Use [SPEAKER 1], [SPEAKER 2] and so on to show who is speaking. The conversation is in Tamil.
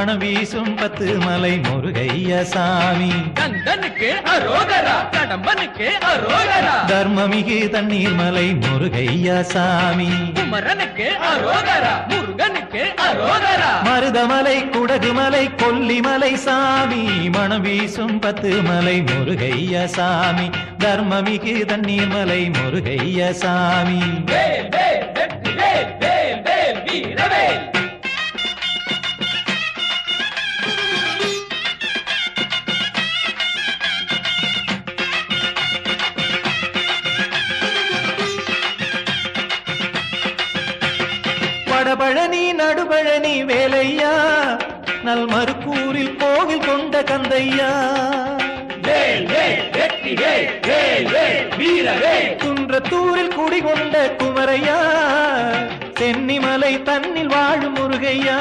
[SPEAKER 1] மணம் வீசும் 10 மலை முருகையா சாமி.
[SPEAKER 2] கந்தனுக்கு அரோகரா, கடம்பனுக்கு அரோகரா.
[SPEAKER 1] தர்மமிகு தண்ணீர் மலை முருகையா சாமி.
[SPEAKER 2] குமரனுக்கு அரோகரா, முருகனுக்கு அரோகரா.
[SPEAKER 1] மருதமலை குடகுமலை கொல்லிமலை சாமி. மணம் வீசும் 10 மலை முருகையா சாமி. தர்மமிகு தண்ணீர் மலை முருகையா சாமி.
[SPEAKER 2] வேல் வேல் வெற்றி வேல், வேல் வேல் வீரவேல்.
[SPEAKER 1] வடபழனி நடுபழனி வேலையா. நல்மருக்கூரில் கோவில் கொண்ட கந்தையா.
[SPEAKER 2] வேல் வேல் வெற்றி வேல், வேல் வேல் வீரவேல்.
[SPEAKER 1] குன்றத்தூரில் குடிகொண்ட குமரையா. சென்னிமலை தன்னில் வாழும் முருகையா.